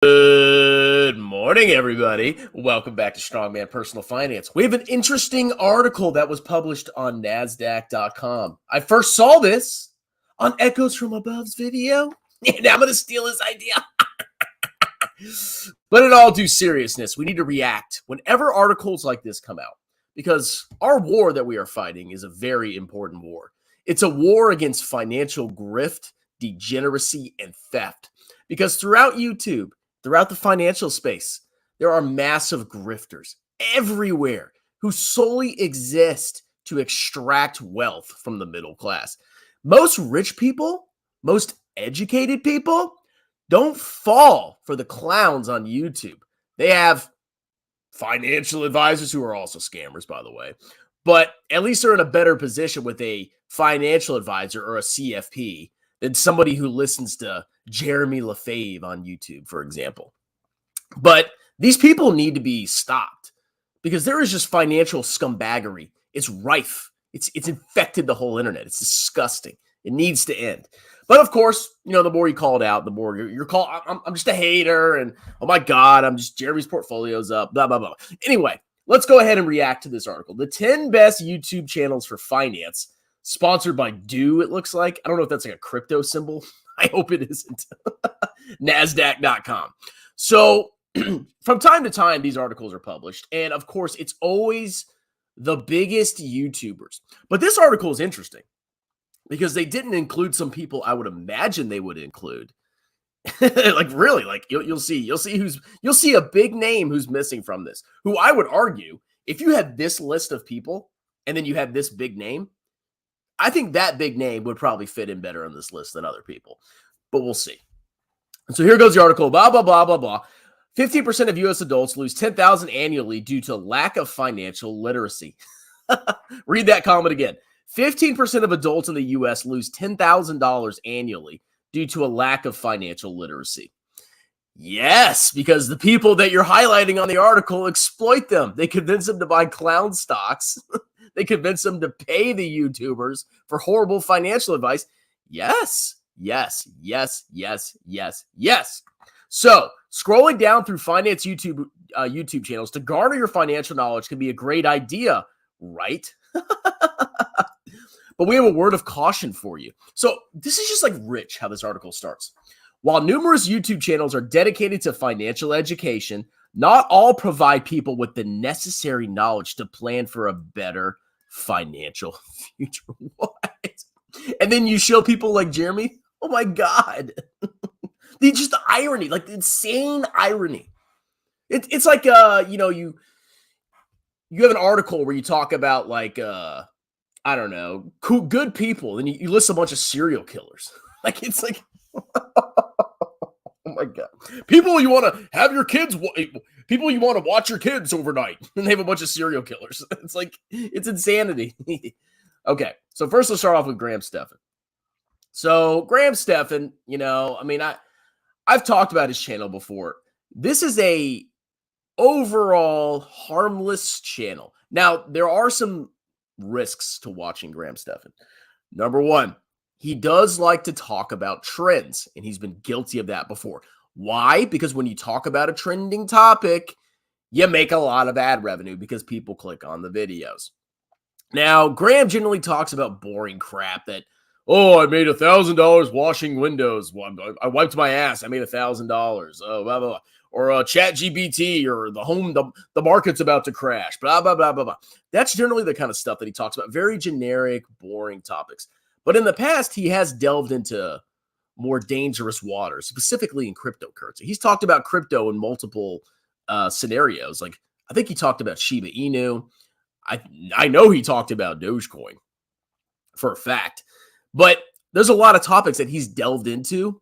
Good morning, everybody. Welcome back to Strongman Personal Finance. We have an interesting article that was published on Nasdaq.com. I first saw this on Echoes from Above's video, and I'm going to steal his idea. But in all due seriousness, we need to react whenever articles like this come out, because our war that we are fighting is a very important war. It's a war against financial grift, degeneracy, and theft. Because throughout YouTube, throughout the financial space, there are massive grifters everywhere who solely exist to extract wealth from the middle class. Most rich people, most educated people, don't fall for the clowns on YouTube. They have financial advisors who are also scammers, by the way, but at least they're in a better position with a financial advisor or a CFP than somebody who listens to Jeremy Lefebvre on YouTube, for example. But these people need to be stopped because there is just financial scumbaggery. It's rife. It's infected the whole internet. It's disgusting. It needs to end. But of course, you know, the more you call it out, the more you're called, I'm just a hater, and oh my God, Jeremy's portfolio's up, blah, blah, blah. Anyway, let's go ahead and react to this article. The 10 best YouTube channels for finance, sponsored by Do, it looks like. I don't know if that's like a crypto symbol. I hope it isn't. Nasdaq.com. So from time to time, these articles are published. And of course, it's always the biggest YouTubers. But this article is interesting because they didn't include some people I would imagine they would include. Like really, like you'll see a big name who's missing from this, who I would argue, if you had this list of people and then you had this big name, I think that big name would probably fit in better on this list than other people, but we'll see. So here goes the article, blah, blah, blah, blah, blah. 15% of U.S. adults lose $10,000 annually due to lack of financial literacy. Read that comment again. 15% of adults in the U.S. lose $10,000 annually due to a lack of financial literacy. Yes, because the people that you're highlighting on the article exploit them. They convince them to buy clown stocks. They convince them to pay the YouTubers for horrible financial advice. Yes, yes, yes, yes, yes, yes. So scrolling down through finance YouTube channels to garner your financial knowledge can be a great idea, right? But we have a word of caution for you. So this is just like rich how this article starts. While numerous YouTube channels are dedicated to financial education, not all provide people with the necessary knowledge to plan for a better financial future. What? And then you show people like Jeremy? Oh my God. Just the irony, like the insane irony. It's like, you have an article where you talk about like, I don't know, good people. Then you list a bunch of serial killers. Like, it's like, oh my God. People you want to have your kids, people you want to watch your kids overnight, and they have a bunch of serial killers. It's like, it's insanity. Okay, so first let's start off with Graham Stephan. So Graham Stephan, I've talked about his channel before. This is a overall harmless channel. Now, there are some risks to watching Graham Stephan. Number one, he does like to talk about trends, and he's been guilty of that before. Why? Because when you talk about a trending topic, you make a lot of ad revenue because people click on the videos. Now, Graham generally talks about boring crap that, oh, I made $1,000 washing windows. I wiped my ass. I made $1,000. Oh, blah, blah, blah. Or ChatGPT, or the market's about to crash. Blah, blah, blah, blah, blah. That's generally the kind of stuff that he talks about. Very generic, boring topics. But in the past, he has delved into more dangerous waters, specifically in cryptocurrency. He's talked about crypto in multiple scenarios. Like, I think he talked about Shiba Inu. I know he talked about Dogecoin for a fact. But there's a lot of topics that he's delved into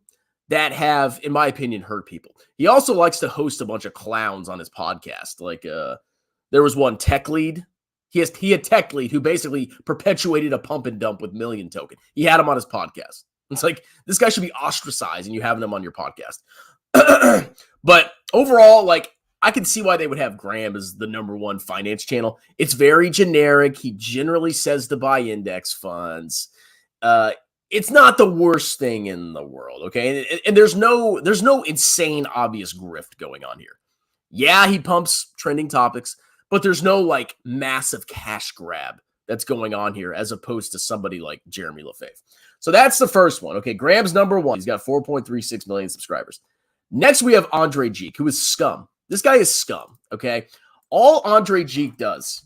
that have, in my opinion, hurt people. He also likes to host a bunch of clowns on his podcast. Like there was one Tech Lead. He had Tech Lead who basically perpetuated a pump and dump with Million Token. He had him on his podcast. It's like, this guy should be ostracized and you having him on your podcast. But overall, like, I can see why they would have Graham as the number one finance channel. It's very generic. He generally says to buy index funds. it's not the worst thing in the world, okay? And there's no insane obvious grift going on here. Yeah, he pumps trending topics, but there's no like massive cash grab that's going on here as opposed to somebody like Jeremy Lefebvre. So that's the first one. Okay, Graham's number one. He's got 4.36 million subscribers. Next, we have Andrei Jikh, who is scum. This guy is scum, okay? All Andrei Jikh does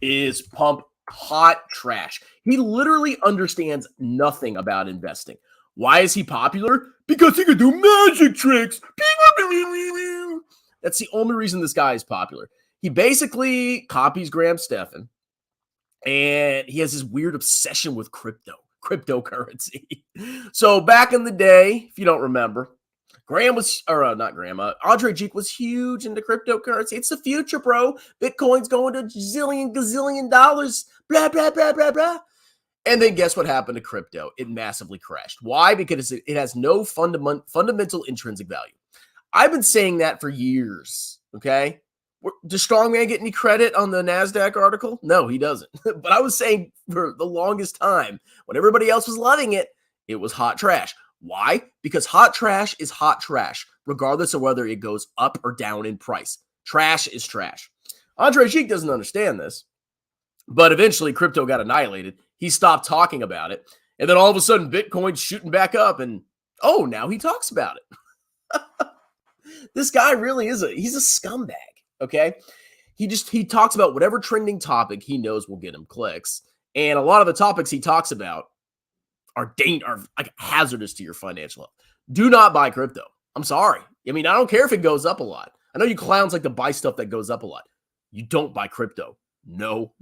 is pump hot trash. He literally understands nothing about investing. Why is he popular? Because he can do magic tricks. That's the only reason this guy is popular. He basically copies Stephan, and he has this weird obsession with cryptocurrency. So back in the day, if you don't remember, Andrei Jikh was huge into cryptocurrency. It's the future, bro. Bitcoin's going to gazillion dollars. Blah, blah, blah, blah, blah. And then guess what happened to crypto? It massively crashed. Why? Because it has no fundamental intrinsic value. I've been saying that for years, okay? Does Strongman get any credit on the Nasdaq article? No, he doesn't. But I was saying for the longest time, when everybody else was loving it, it was hot trash. Why? Because hot trash is hot trash, regardless of whether it goes up or down in price. Trash is trash. Andrei Jikh doesn't understand this, but eventually crypto got annihilated. He stopped talking about it, and then all of a sudden Bitcoin's shooting back up, and now he talks about it. This guy really he's a scumbag, okay? He talks about whatever trending topic he knows will get him clicks, and a lot of the topics he talks about are like hazardous to your financial health. Do not buy crypto. I'm sorry. I mean, I don't care if it goes up a lot. I know you clowns like to buy stuff that goes up a lot. You don't buy crypto. No.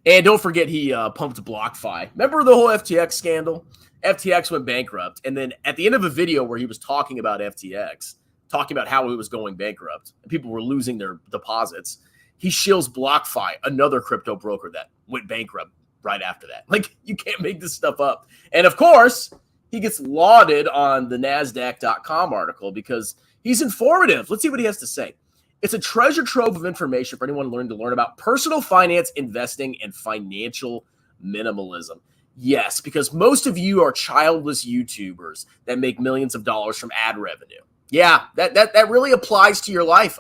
And don't forget he pumped BlockFi. Remember the whole FTX scandal? FTX went bankrupt. And then at the end of a video where he was talking about FTX, talking about how it was going bankrupt, and people were losing their deposits, he shills BlockFi, another crypto broker that went bankrupt right after that. Like, you can't make this stuff up. And of course, he gets lauded on the Nasdaq.com article because he's informative. Let's see what he has to say. It's a treasure trove of information for anyone learning to learn about personal finance, investing, and financial minimalism. Yes, because most of you are childless YouTubers that make millions of dollars from ad revenue. Yeah, that really applies to your life.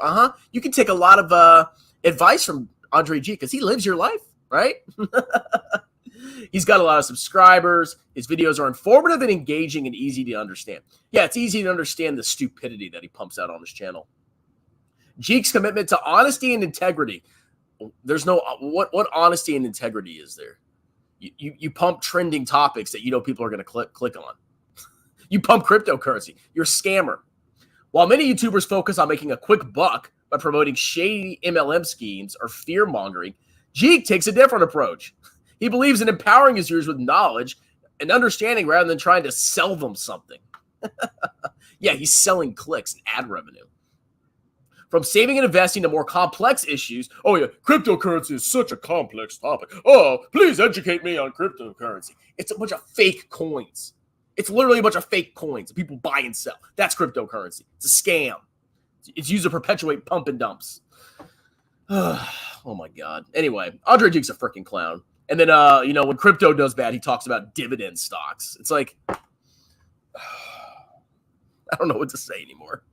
You can take a lot of advice from Andrei Jikh because he lives your life, right? He's got a lot of subscribers. His videos are informative and engaging and easy to understand. Yeah, it's easy to understand the stupidity that he pumps out on his channel. Jikh's commitment to honesty and integrity. There's no what honesty and integrity is there? You pump trending topics that you know people are going to click on. You pump cryptocurrency. You're a scammer. While many YouTubers focus on making a quick buck by promoting shady MLM schemes or fear-mongering, Jikh takes a different approach. He believes in empowering his viewers with knowledge and understanding rather than trying to sell them something. Yeah, he's selling clicks and ad revenue. From saving and investing to more complex issues. Oh, yeah, cryptocurrency is such a complex topic. Oh, please educate me on cryptocurrency. It's a bunch of fake coins. It's literally a bunch of fake coins that people buy and sell. That's cryptocurrency. It's a scam. It's used to perpetuate pump and dumps. Oh, my God. Anyway, Andrei Jikh's a freaking clown. And then, when crypto does bad, he talks about dividend stocks. It's like, I don't know what to say anymore.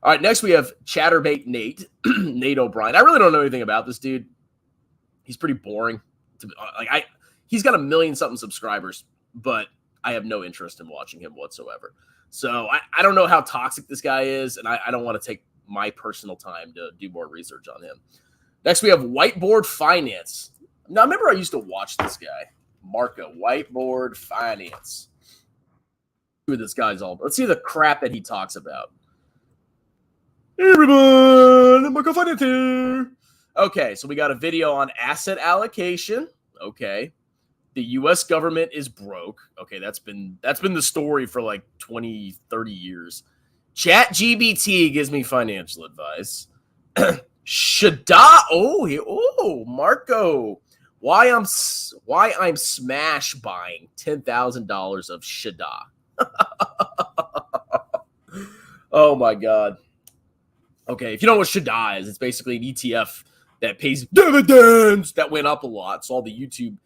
All right, next we have Chatterbait Nate, Nate O'Brien. I really don't know anything about this dude. He's pretty boring. He's got 1 million something subscribers, but I have no interest in watching him whatsoever. So I don't know how toxic this guy is, and I don't want to take my personal time to do more research on him. Next we have Whiteboard Finance. Now, I remember I used to watch this guy, Marco, Whiteboard Finance. Who this guy's all about. Let's see the crap that he talks about. Hey everyone, Marco Finance here. Okay, so we got a video on asset allocation. Okay. The US government is broke. Okay, that's been the story for like 20, 30 years. ChatGPT gives me financial advice. Marco. Why I'm smash buying $10,000 of Shada. Oh my God. Okay, if you don't know what Shada is, it's basically an ETF that pays dividends that went up a lot. So all the YouTube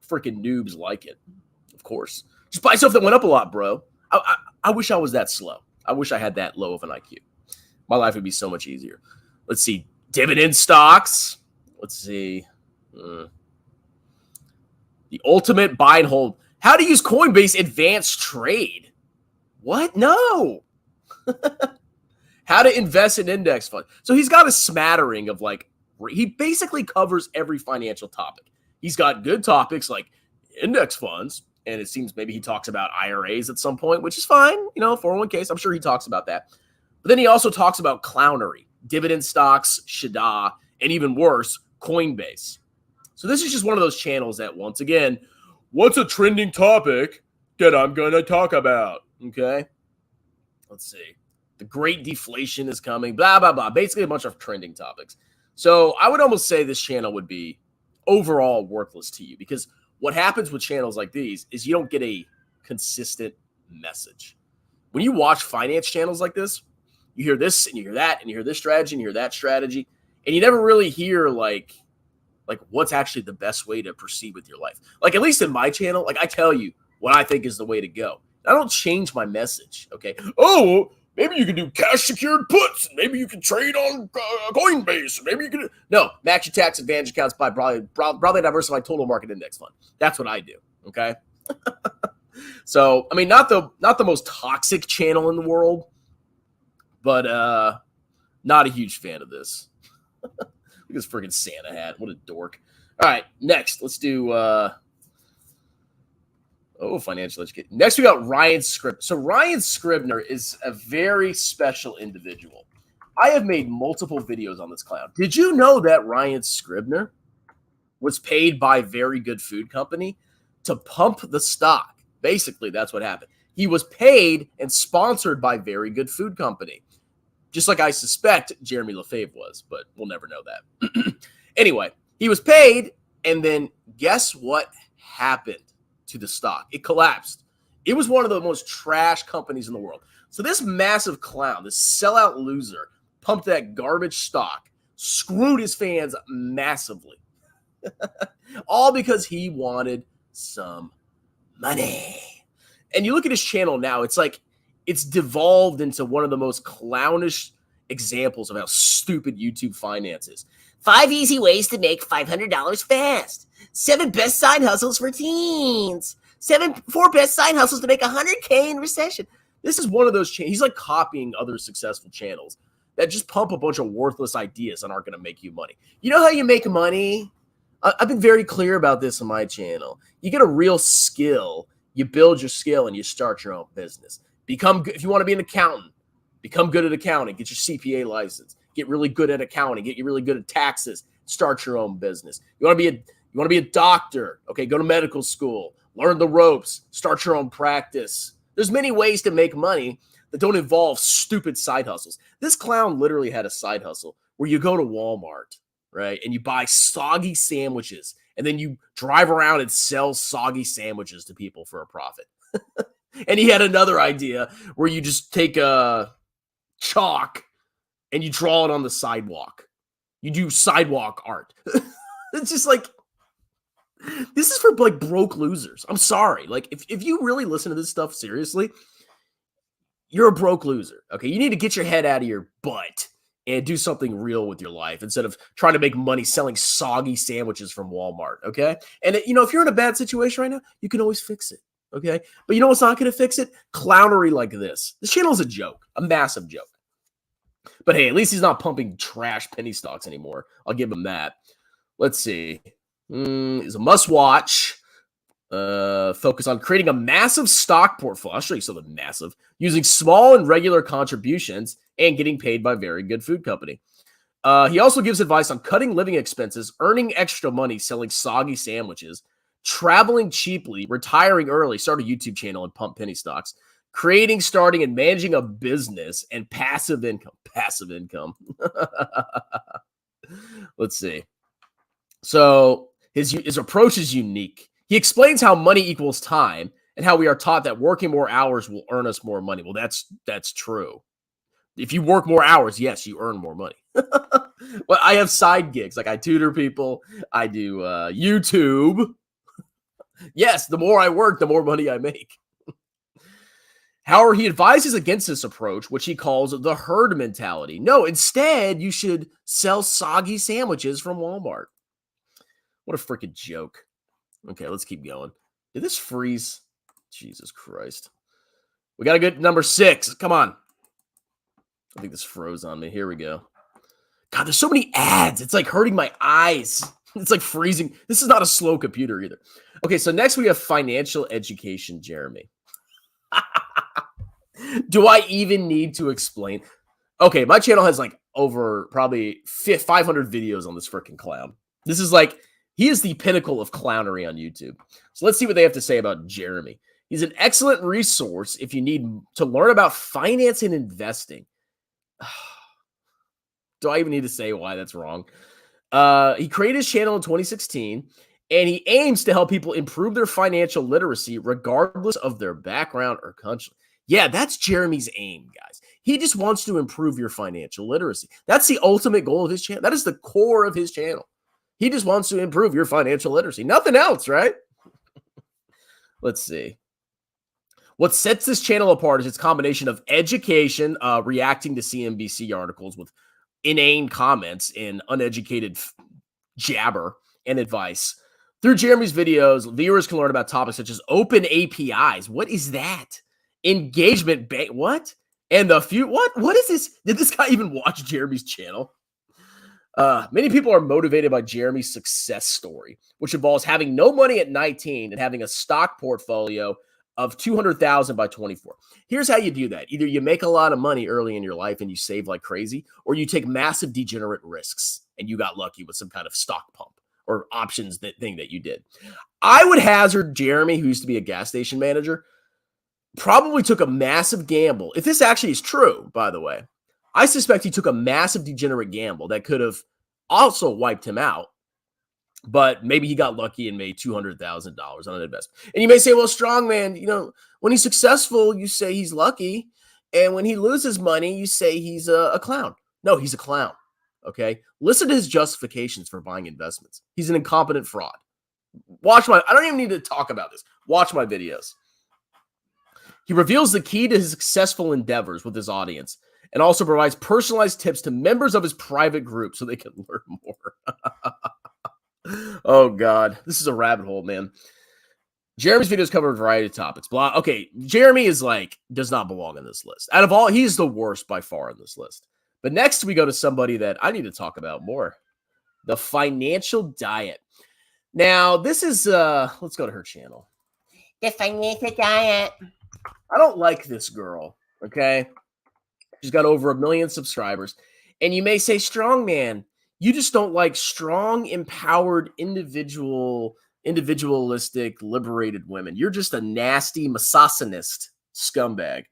freaking noobs like it. Of course. Just buy stuff that went up a lot, bro. I wish I was that slow. I wish I had that low of an IQ. My life would be so much easier. Let's see. Dividend stocks. Let's see. The ultimate buy and hold. How to use Coinbase advanced trade. What? No. How to invest in index funds. So he's got a smattering of like, he basically covers every financial topic. He's got good topics like index funds. And it seems maybe he talks about IRAs at some point, which is fine. 401ks. I'm sure he talks about that. But then he also talks about clownery, dividend stocks, Shida, and even worse, Coinbase. So this is just one of those channels that, once again, what's a trending topic that I'm going to talk about? Okay. Let's see. The great deflation is coming, blah, blah, blah. Basically a bunch of trending topics. So I would almost say this channel would be overall worthless to you, because what happens with channels like these is you don't get a consistent message. When you watch finance channels like this, you hear this and you hear that and you hear this strategy and you hear that strategy, and you never really hear like what's actually the best way to proceed with your life. Like, at least in my channel, like, I tell you what I think is the way to go. I don't change my message, okay? Oh, maybe you can do cash secured puts, and maybe you can trade on Coinbase, maybe you can no, max your tax advantage accounts by broadly diversified total market index fund. That's what I do, okay? So, I mean, not the most toxic channel in the world, but not a huge fan of this. Look at this freaking Santa hat. What a dork. All right, next, let's do financial education. Next, we got Ryan Scribner. So Ryan Scribner is a very special individual. I have made multiple videos on this clown. Did you know that Ryan Scribner was paid by Very Good Food Company to pump the stock? Basically, that's what happened. He was paid and sponsored by Very Good Food Company, just like I suspect Jeremy Lefebvre was, but we'll never know that. Anyway, he was paid, and then guess what happened to the stock? It collapsed. It was one of the most trash companies in the world. So this massive clown, this sellout loser, pumped that garbage stock, screwed his fans massively. All because he wanted some money. And you look at his channel now, it's like it's devolved into one of the most clownish examples of how stupid YouTube finance is. 5 easy ways to make $500 fast. 7 best side hustles for teens. 4 best side hustles to make $100K in recession. This is one of those channels. He's like copying other successful channels that just pump a bunch of worthless ideas and aren't going to make you money. You know how you make money? I've been very clear about this on my channel. You get a real skill, you build your skill, and you start your own business. Become good. If you want to be an accountant, become good at accounting. Get your CPA license. Get really good at accounting. Get you really good at taxes. Start your own business. You want to be a doctor? Okay, go to medical school. Learn the ropes. Start your own practice. There's many ways to make money that don't involve stupid side hustles. This clown literally had a side hustle where you go to Walmart, right, and you buy soggy sandwiches, and then you drive around and sell soggy sandwiches to people for a profit. And he had another idea where you just take a chalk and you draw it on the sidewalk. You do sidewalk art. It's just like, this is for like broke losers. I'm sorry. Like, if you really listen to this stuff seriously, you're a broke loser. Okay. You need to get your head out of your butt and do something real with your life instead of trying to make money selling soggy sandwiches from Walmart. Okay. And if you're in a bad situation right now, you can always fix it. Okay. But you know what's not going to fix it? Clownery like this. This channel is a joke, a massive joke. But hey, at least he's not pumping trash penny stocks anymore. I'll give him that. Let's see. Is a must watch. Focus on creating a massive stock portfolio. I'll show you something massive. Using small and regular contributions and getting paid by Very Good Food Company. He also gives advice on cutting living expenses, earning extra money selling soggy sandwiches, traveling cheaply, retiring early, start a YouTube channel and pump penny stocks, creating, starting, and managing a business, and passive income. Passive income. Let's see. So his approach is unique. He explains how money equals time and how we are taught that working more hours will earn us more money. Well, that's true. If you work more hours, yes, you earn more money. Well, I have side gigs. Like I tutor people. I do YouTube. Yes, the more I work, the more money I make. However, he advises against this approach, which he calls the herd mentality. No, instead, you should sell soggy sandwiches from Walmart. What a freaking joke. Okay, let's keep going. Did this freeze? Jesus Christ. We got a good number 6. Come on. I think this froze on me. Here we go. God, there's so many ads. It's like hurting my eyes. It's like freezing. This is not a slow computer either. Okay, so next we have financial education, Jeremy. Do I even need to explain? Okay, my channel has like over probably 500 videos on this freaking clown. This is like, he is the pinnacle of clownery on YouTube. So let's see what they have to say about Jeremy. He's an excellent resource if you need to learn about finance and investing. Do I even need to say why that's wrong? He created his channel in 2016, and he aims to help people improve their financial literacy regardless of their background or country. Yeah, that's Jeremy's aim, guys. He just wants to improve your financial literacy. That's the ultimate goal of his channel. That is the core of his channel. He just wants to improve your financial literacy. Nothing else, right? Let's see. What sets this channel apart is its combination of education, reacting to CNBC articles with inane comments and uneducated jabber, and advice. Through Jeremy's videos, viewers can learn about topics such as open APIs. What is that? Engagement bank. What? And the few. What is this? Did this guy even watch Jeremy's channel? Many people are motivated by Jeremy's success story, which involves having no money at 19 and having a stock portfolio of 200,000 by 24. Here's how you do that. Either you make a lot of money early in your life and you save like crazy, or you take massive degenerate risks and you got lucky with some kind of stock pump or options thing that you did. I would hazard Jeremy, who used to be a gas station manager, probably took a massive gamble. If this actually is true, by the way, I suspect he took a massive degenerate gamble that could have also wiped him out. But maybe he got lucky and made $200,000 on an investment. And you may say, well, strongman, you know, when he's successful, you say he's lucky. And when he loses money, you say he's a clown. No, he's a clown. Okay. Listen to his justifications for buying investments. He's an incompetent fraud. I don't even need to talk about this. Watch my videos. He reveals the key to his successful endeavors with his audience and also provides personalized tips to members of his private group so they can learn more. Oh, God. This is a rabbit hole, man. Jeremy's videos cover a variety of topics. Blah. Okay, Jeremy is like, does not belong in this list. Out of all, he's the worst by far in this list. But next we go to somebody that I need to talk about more. The Financial Diet. Now, this is, let's go to her channel. The Financial Diet. I don't like this girl, okay? She's got over 1 million subscribers. And you may say, strongman, you just don't like strong, empowered, individualistic, liberated women. You're just a nasty, misogynist scumbag.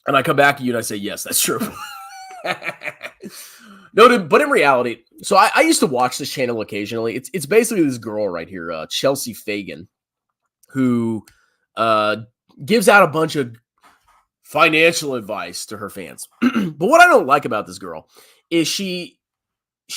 And I come back to you and I say, yes, that's true. No, but in reality, so I used to watch this channel occasionally. It's basically this girl right here, Chelsea Fagan, who gives out a bunch of financial advice to her fans. But what I don't like about this girl is she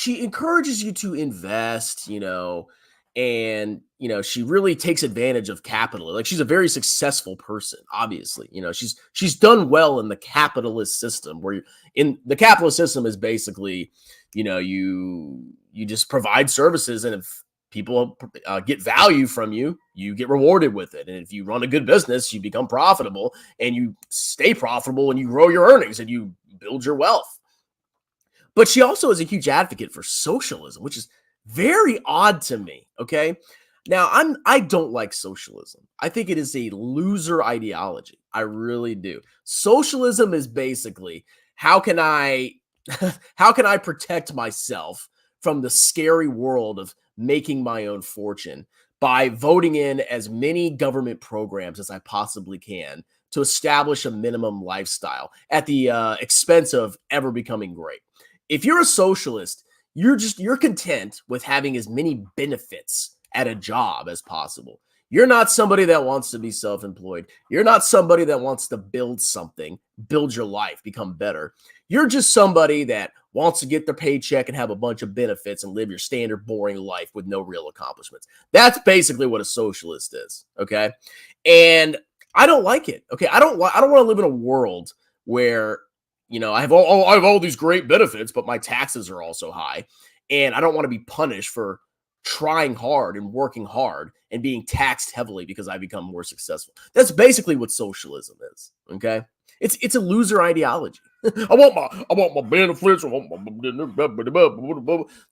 encourages you to invest, you know, and, you know, she really takes advantage of capital. Like, she's a very successful person, obviously. You know, she's done well in the capitalist system, where in the capitalist system is basically, you know, you just provide services, and if people get value from you, you get rewarded with it. And if you run a good business, you become profitable, and you stay profitable, and you grow your earnings, and you build your wealth. But she also is a huge advocate for socialism, which is very odd to me. Okay. Now, I don't like socialism. I think it is a loser ideology. I really do. Socialism is basically, how can I protect myself from the scary world of making my own fortune by voting in as many government programs as I possibly can to establish a minimum lifestyle at the expense of ever becoming great. If you're a socialist, you're content with having as many benefits at a job as possible. You're not somebody that wants to be self-employed. You're not somebody that wants to build something, build your life, become better. You're just somebody that wants to get their paycheck and have a bunch of benefits and live your standard boring life with no real accomplishments. That's basically what a socialist is, okay? And I don't like it. Okay, I don't want to live in a world where, I have all these great benefits, but my taxes are also high, and I don't want to be punished for trying hard and working hard and being taxed heavily because I become more successful. That's basically what socialism is. Okay, it's a loser ideology. I want my benefits.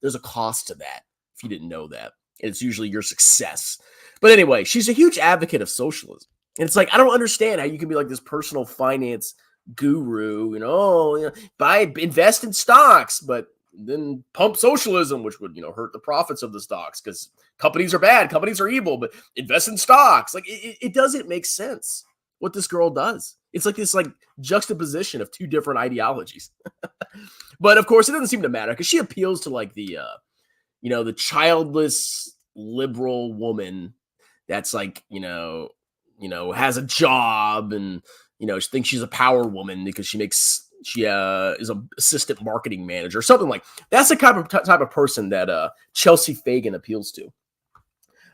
There's a cost to that. If you didn't know that, and it's usually your success. But anyway, she's a huge advocate of socialism, and it's like I don't understand how you can be like this personal finance guru, invest in stocks, but then pump socialism, which would, hurt the profits of the stocks because companies are bad, companies are evil, but invest in stocks. Like it doesn't make sense what this girl does. It's like this juxtaposition of two different ideologies. But of course, it doesn't seem to matter because she appeals to like the childless liberal woman that's like, has a job and, she thinks she's a power woman because she is an assistant marketing manager, something like that's the type of person that Chelsea Fagan appeals to.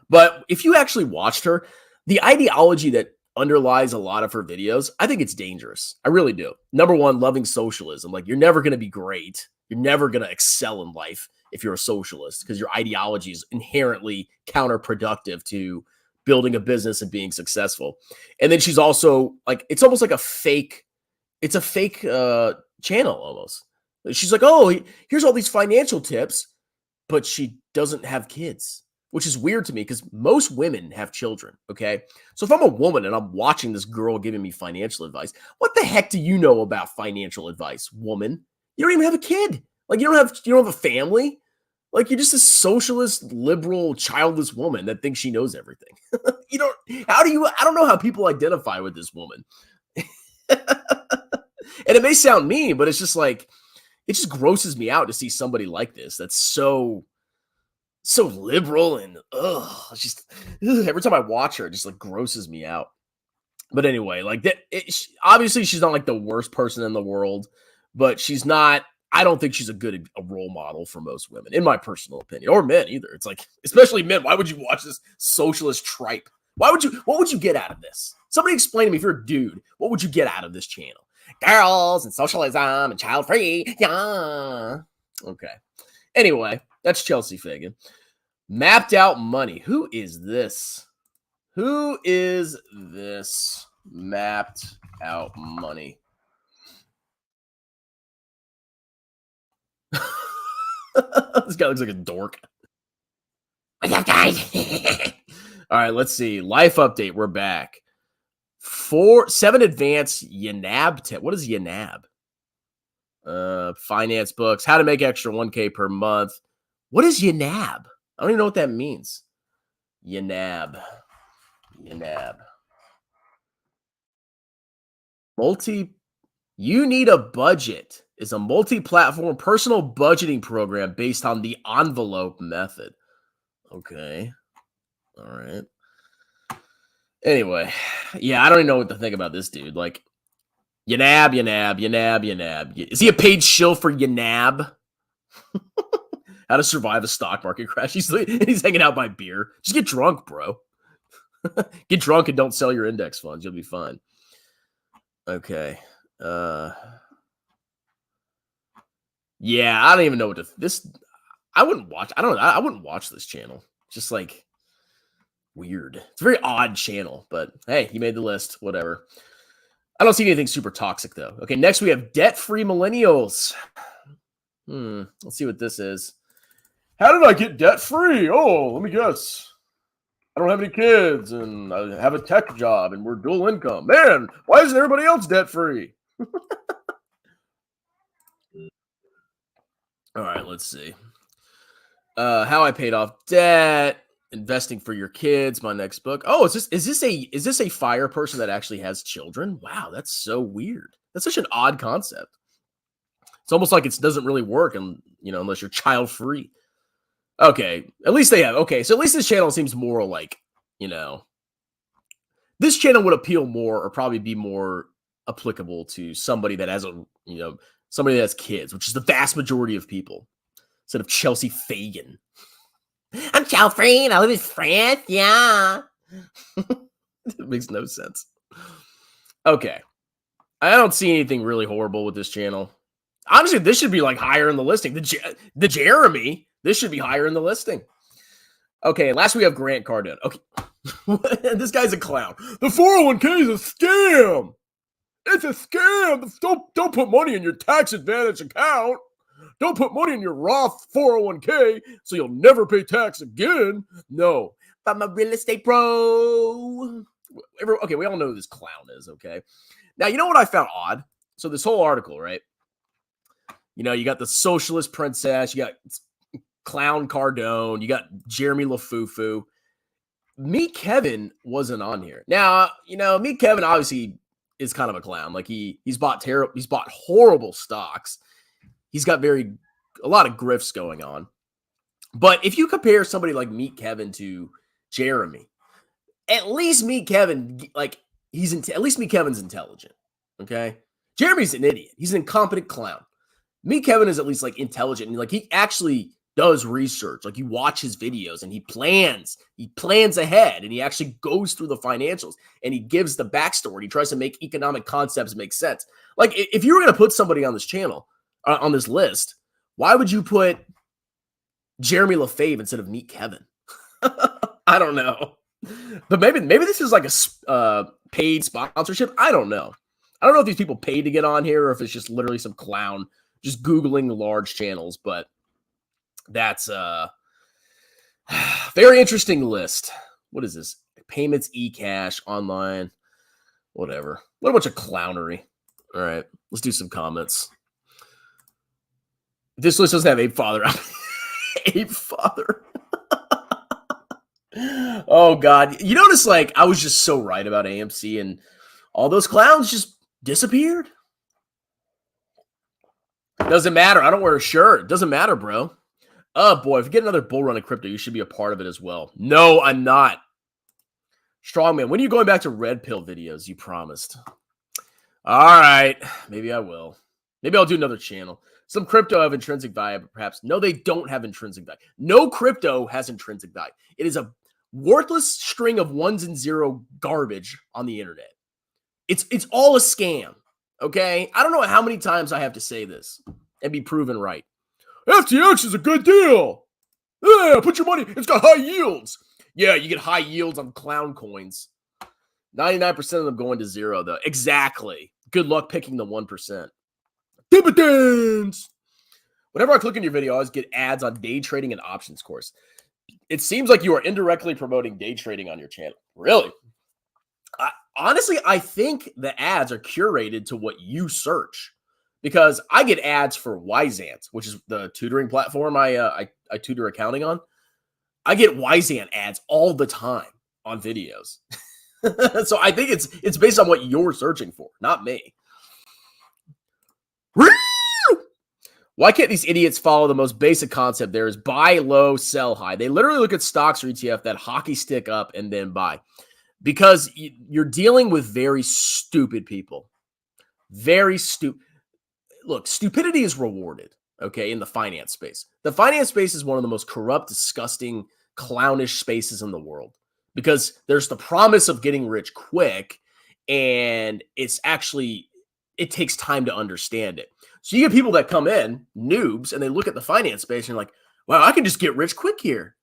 But if you actually watched her, the ideology that underlies a lot of her videos, I think it's dangerous. I really do. Number one, loving socialism. Like you're never going to be great. You're never going to excel in life if you're a socialist because your ideology is inherently counterproductive to building a business and being successful. And then she's also like, it's almost like a fake channel almost. She's like, oh, here's all these financial tips, but she doesn't have kids, which is weird to me because most women have children, okay? So if I'm a woman and I'm watching this girl giving me financial advice, what the heck do you know about financial advice, woman? You don't even have a kid. Like you don't have a family. Like you're just a socialist, liberal, childless woman that thinks she knows everything. I don't know how people identify with this woman. And it may sound mean, but it's just like, it just grosses me out to see somebody like this that's so liberal and every time I watch her, it just like grosses me out. But anyway, like that, obviously she's not like the worst person in the world, but I don't think she's a role model for most women, in my personal opinion, or men either. It's like, especially men, why would you watch this socialist tripe? What would you get out of this? Somebody explain to me, if you're a dude, what would you get out of this channel? Girls and socialism and child free. Yeah. Okay. Anyway, that's Chelsea Fagan. Mapped out money. Who is this? Mapped out money? This guy looks like a dork. What's up, guys? All right, let's see. Life update. We're back. 7 advanced YNAB. What is YNAB? Finance books. How to make extra 1K per month. What is YNAB? I don't even know what that means. YNAB. You Need a Budget is a multi-platform personal budgeting program based on the envelope method. Okay. All right. Anyway, yeah, I don't even know what to think about this dude. Like, YNAB. Is he a paid shill for YNAB? How to survive a stock market crash. He's hanging out by beer. Just get drunk, bro. Get drunk and don't sell your index funds. You'll be fine. Okay. Yeah, I don't even know I wouldn't watch. I wouldn't watch this channel. Just like weird. It's a very odd channel, but hey, he made the list. Whatever. I don't see anything super toxic though. Okay, next we have debt-free millennials. Let's see what this is. How did I get debt-free? Oh, let me guess. I don't have any kids, and I have a tech job, and we're dual income. Man, why isn't everybody else debt-free? All right, let's see. How I paid off debt, investing for your kids, my next book. Oh, is this a fire person that actually has children? Wow, that's so weird. That's such an odd concept. It's almost like it doesn't really work, and unless you're child-free. Okay, at least they have. Okay, so at least this channel seems more like, This channel would appeal more or probably be more applicable to somebody that has somebody that has kids, which is the vast majority of people, instead of Chelsea Fagan. I'm Chelsea, I live in France, yeah. It makes no sense. Okay. I don't see anything really horrible with this channel. Honestly, this should be like higher in the listing. The Jeremy, this should be higher in the listing. Okay, last we have Grant Cardone. Okay. This guy's a clown. The 401k is a scam. It's a scam. Don't put money in your tax advantage account. Don't put money in your Roth 401k so you'll never pay tax again. No. I'm a real estate pro. Okay, we all know who this clown is, okay? Now, you know what I found odd? So this whole article, right? You got the socialist princess, you got clown Cardone, you got Jeremy Lefebvre. Meet Kevin wasn't on here. Now, Meet Kevin obviously is kind of a clown. Like he's bought horrible stocks. He's got a lot of grifts going on. But if you compare somebody like Meet Kevin to Jeremy, at least Meet Kevin, at least Meet Kevin's intelligent. Okay? Jeremy's an idiot. He's an incompetent clown. Meet Kevin is at least intelligent, and he actually does research. You watch his videos and he plans ahead, and he actually goes through the financials and he gives the backstory. He tries to make economic concepts make sense. If you were going to put somebody on this channel, on this list, why would you put Jeremy Lefebvre instead of Meet Kevin? I don't know, but maybe this is a paid sponsorship. I don't know. I don't know if these people paid to get on here or if it's just literally some clown just Googling large channels, but that's a very interesting list. What is this? Payments, eCash, online, whatever. What a bunch of clownery. All right, let's do some comments. This list doesn't have Ape Father. Ape Father. Oh, God. You notice, I was just so right about AMC, and all those clowns just disappeared. Doesn't matter. I don't wear a shirt. Doesn't matter, bro. Oh, boy. If you get another bull run of crypto, you should be a part of it as well. No, I'm not. Strongman, when are you going back to Red Pill videos? You promised. All right. Maybe I will. Maybe I'll do another channel. Some crypto have intrinsic value, but perhaps. No, they don't have intrinsic value. No crypto has intrinsic value. It is a worthless string of ones and zero garbage on the internet. It's all a scam. Okay? I don't know how many times I have to say this and be proven right. FTX is a good deal. Yeah, put your money. It's got high yields. Yeah, you get high yields on clown coins. 99% of them going to zero, though. Exactly. Good luck picking the 1%. Dividends. Whenever I click on your video, I always get ads on day trading and options course. It seems like you are indirectly promoting day trading on your channel. Really? Honestly, I think the ads are curated to what you search, because I get ads for Wyzant, which is the tutoring platform I tutor accounting on. I get Wyzant ads all the time on videos. So I think it's based on what you're searching for, not me. Why can't these idiots follow the most basic concept there is buy low, sell high? They literally look at stocks or ETF that hockey stick up and then buy. Because you're dealing with very stupid people. Very stupid. Look, stupidity is rewarded, okay, in the finance space. The finance space is one of the most corrupt, disgusting, clownish spaces in the world. Because there's the promise of getting rich quick, and it takes time to understand it. So you get people that come in, noobs, and they look at the finance space and you're like, wow, I can just get rich quick here.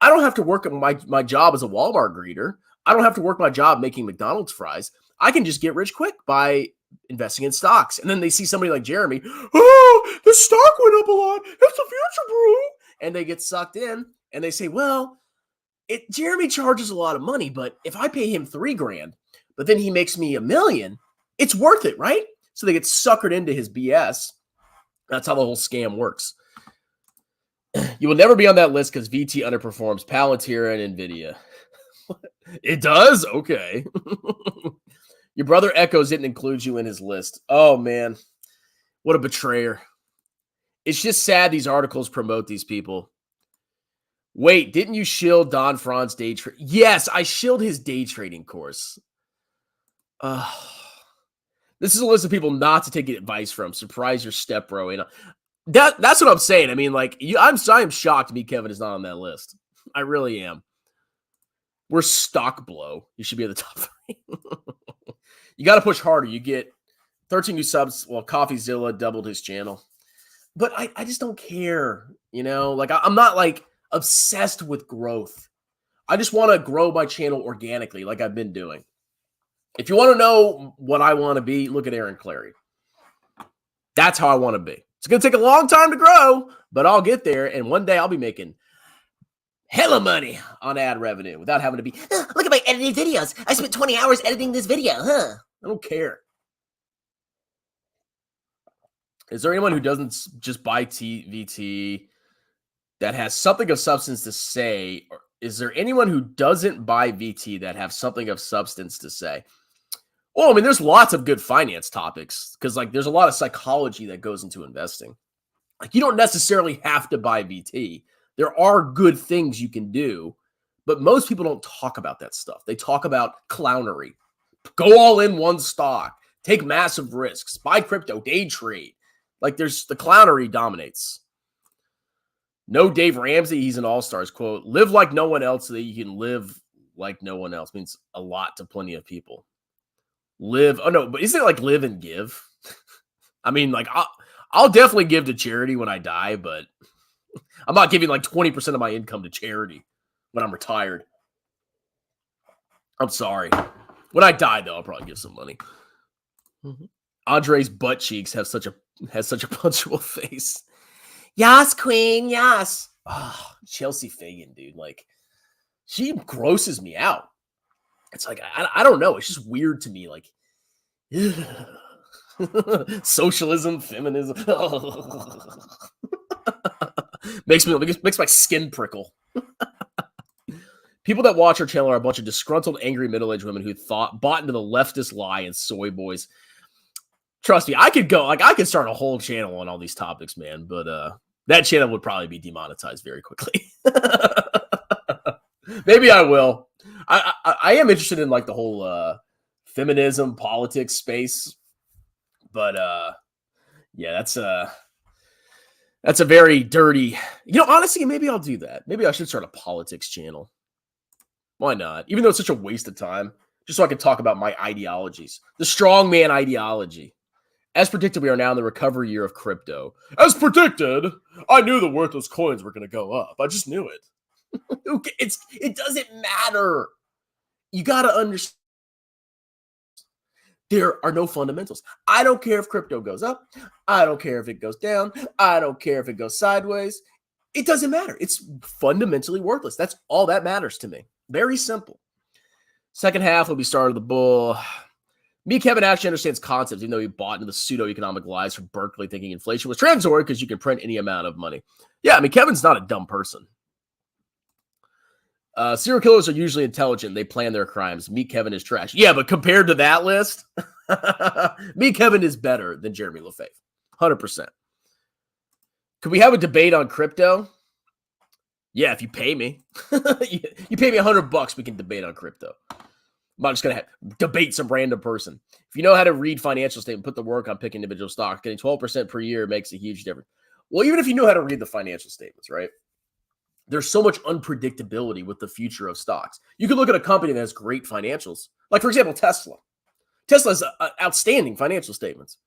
I don't have to work at my job as a Walmart greeter. I don't have to work my job making McDonald's fries. I can just get rich quick by investing in stocks. And then they see somebody like Jeremy, oh, the stock went up a lot. It's the future, bro. And they get sucked in and they say, well, Jeremy charges a lot of money, but if I pay him $3,000, but then he makes me $1 million, it's worth it, right? So they get suckered into his BS. That's how the whole scam works. You will never be on that list because VT underperforms Palantir and NVIDIA. It does? Okay. Your brother Echoes didn't include you in his list. Oh, man. What a betrayer. It's just sad these articles promote these people. Wait, didn't you shield Don Fran's day trade? Yes, I shilled his day trading course. Uh, this is a list of people not to take advice from. Surprise your stepbro. You know, that's what I'm saying. I mean, like, I'm shocked me Kevin is not on that list. I really am. We're stock blow. You should be at the top 3. You got to push harder. You get 13 new subs. Well, CoffeeZilla doubled his channel. But I just don't care. You know, like, I'm not like obsessed with growth. I just want to grow my channel organically like I've been doing. If you want to know what I want to be, look at Aaron Clary. That's how I want to be. It's going to take a long time to grow, but I'll get there. And one day I'll be making hella money on ad revenue without having to be, look at my edited videos. I spent 20 hours editing this video, huh? I don't care. Is there anyone who doesn't just buy VT that has something of substance to say? Or is there anyone who doesn't buy VT that have something of substance to say? Well, I mean, there's lots of good finance topics because, like, there's a lot of psychology that goes into investing. Like, you don't necessarily have to buy VT. There are good things you can do, but most people don't talk about that stuff. They talk about clownery. Go all in one stock. Take massive risks. Buy crypto. Day trade. Like, there's the clownery dominates. No Dave Ramsey. He's an all-stars. Quote, live like no one else so that you can live like no one else. Means a lot to plenty of people. Live. Oh, no, but isn't it like live and give? I mean, like, I'll definitely give to charity when I die, but I'm not giving like 20% of my income to charity when I'm retired. I'm sorry. When I die, though, I'll probably give some money. Andrei's butt cheeks has such a punchable face. Yas, queen, yas. Oh, Chelsea Fagan, dude. Like, she grosses me out. It's like, I don't know. It's just weird to me. Like, socialism, feminism. makes my skin prickle. People that watch our channel are a bunch of disgruntled, angry middle-aged women who bought into the leftist lie and soy boys. Trust me, I could start a whole channel on all these topics, man. But that channel would probably be demonetized very quickly. Maybe I will. I am interested in like the whole feminism, politics space, but yeah, that's a very dirty. You know, honestly, maybe I'll do that. Maybe I should start a politics channel. Why not? Even though it's such a waste of time, just so I can talk about my ideologies, the strongman ideology. As predicted, we are now in the recovery year of crypto. As predicted, I knew the worthless coins were going to go up. I just knew it. It doesn't matter. You got to understand. There are no fundamentals. I don't care if crypto goes up. I don't care if it goes down. I don't care if it goes sideways. It doesn't matter. It's fundamentally worthless. That's all that matters to me. Very simple. Second half will be start of the bull. Me, Kevin actually understands concepts, even though he bought into the pseudo-economic lies from Berkeley thinking inflation was transitory because you can print any amount of money. Yeah, I mean, Kevin's not a dumb person. Serial killers are usually intelligent. They plan their crimes. Meet Kevin is trash. Yeah, but compared to that list, Meet Kevin is better than Jeremy Lefebvre. 100%. Could we have a debate on crypto? Yeah, if you pay me. You pay me $100, we can debate on crypto. I'm not just going to debate some random person. If you know how to read financial statement, put the work on picking individual stocks, getting 12% per year makes a huge difference. Well, even if you know how to read the financial statements, right? There's so much unpredictability with the future of stocks. You could look at a company that has great financials, like, for example, Tesla. Tesla has outstanding financial statements.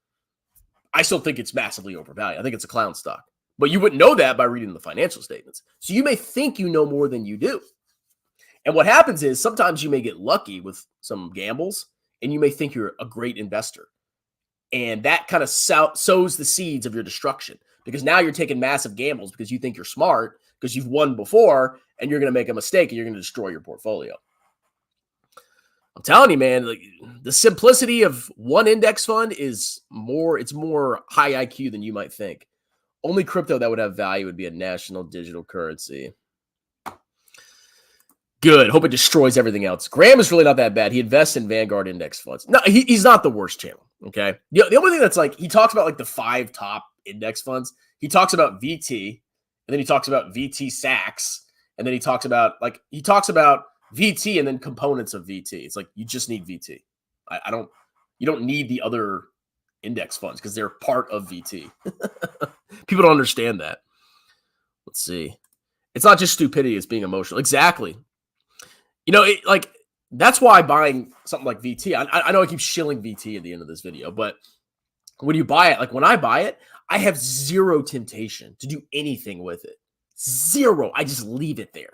I still think it's massively overvalued. I think it's a clown stock. But you wouldn't know that by reading the financial statements. So you may think you know more than you do. And what happens is sometimes you may get lucky with some gambles, and you may think you're a great investor. And that kind of sows the seeds of your destruction, because now you're taking massive gambles because you think you're smart, because you've won before, and you're going to make a mistake and you're going to destroy your portfolio. I'm telling you, man, like, the simplicity of one index fund is more high IQ than you might think. Only crypto that would have value would be a national digital currency. Good. Hope it destroys everything else. Graham is really not that bad. He invests in Vanguard index funds. No, he's not the worst channel. Okay. The only thing that's like, he talks about like the 5 top index funds. He talks about VT, and then he talks about VT Sachs, and then he talks about VT and then components of VT. It's like, you just need VT. You don't need the other index funds because they're part of VT. People don't understand that. Let's see. It's not just stupidity, it's being emotional. Exactly. You know, that's why buying something like VT, I know I keep shilling VT at the end of this video, but when you buy it, like when I buy it, I have zero temptation to do anything with it. Zero. I just leave it there.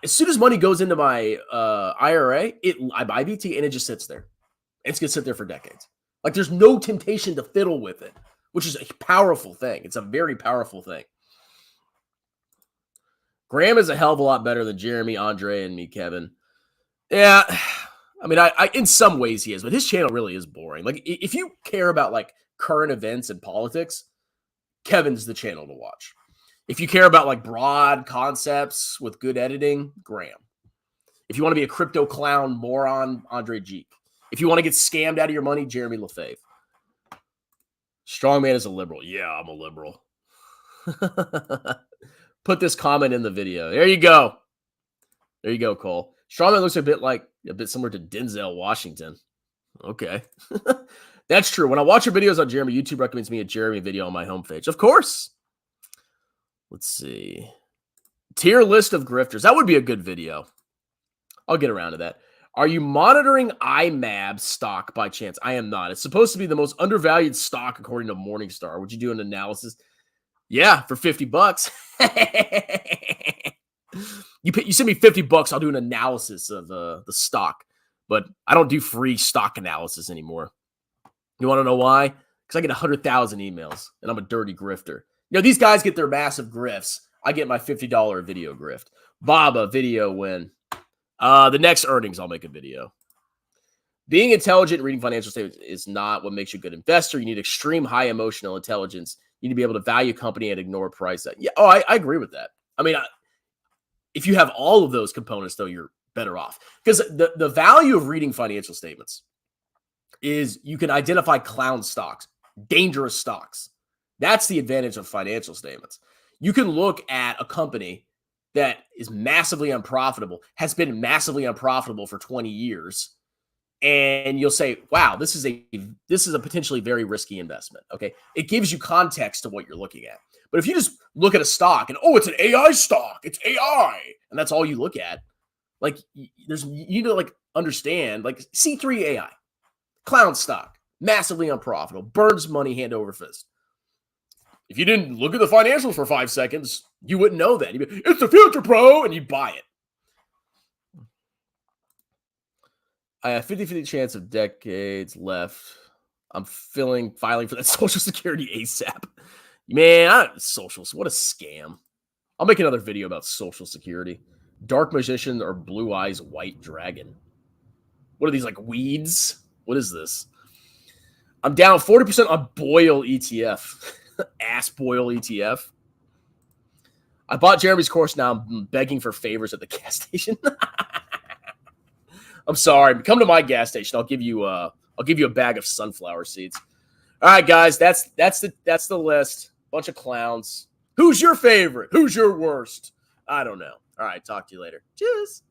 As soon as money goes into my IRA, I buy VT and it just sits there. It's going to sit there for decades. Like there's no temptation to fiddle with it, which is a powerful thing. It's a very powerful thing. Graham is a hell of a lot better than Jeremy, Andrei, and me, Kevin. Yeah, I mean, I in some ways he is, but his channel really is boring. Like if you care about like current events and politics, Kevin's the channel to watch. If you care about like broad concepts with good editing, Graham. If you want to be a crypto clown moron, Andrei Jikh. If you want to get scammed out of your money, Jeremy Lefebvre. Strongman is a liberal. Yeah, I'm a liberal. Put this comment in the video. There you go. There you go, Cole. Strongman looks a bit similar to Denzel Washington. Okay. That's true. When I watch your videos on Jeremy, YouTube recommends me a Jeremy video on my homepage. Of course. Let's see. Tier list of grifters. That would be a good video. I'll get around to that. Are you monitoring IMAB stock by chance? I am not. It's supposed to be the most undervalued stock according to Morningstar. Would you do an analysis? Yeah, for $50. You send me $50, I'll do an analysis of the stock. But I don't do free stock analysis anymore. You want to know why? Because I get 100,000 emails, and I'm a dirty grifter. You know, these guys get their massive grifts. I get my $50 video grift. Baba, video win. The next earnings, I'll make a video. Being intelligent and reading financial statements is not what makes you a good investor. You need extreme high emotional intelligence. You need to be able to value a company and ignore price. Yeah, I agree with that. I mean, if you have all of those components, though, you're better off. Because the value of reading financial statements is you can identify clown stocks, dangerous stocks. That's the advantage of financial statements. You can look at a company that is massively unprofitable, has been massively unprofitable for 20 years, and you'll say, wow, this is a potentially very risky investment. Okay. It gives you context to what you're looking at. But if you just look at a stock and, oh, it's an AI stock, it's AI, and that's all you look at, like you need to like understand, like C3 AI, clown stock, massively unprofitable, burns money hand over fist. If you didn't look at the financials for 5 seconds, you wouldn't know that. You'd be, it's the future, bro, and you buy it. I have 50-50 chance of decades left. I'm filing for that Social Security ASAP. Man, socials, what a scam. I'll make another video about Social Security. Dark Magician or Blue Eyes White Dragon. What are these, like weeds? What is this? I'm down 40% on Boyle ETF. Ass Boyle ETF. I bought Jeremy's course. Now I'm begging for favors at the gas station. I'm sorry. Come to my gas station. I'll give you a bag of sunflower seeds. All right, guys. That's the list. Bunch of clowns. Who's your favorite? Who's your worst? I don't know. All right. Talk to you later. Cheers.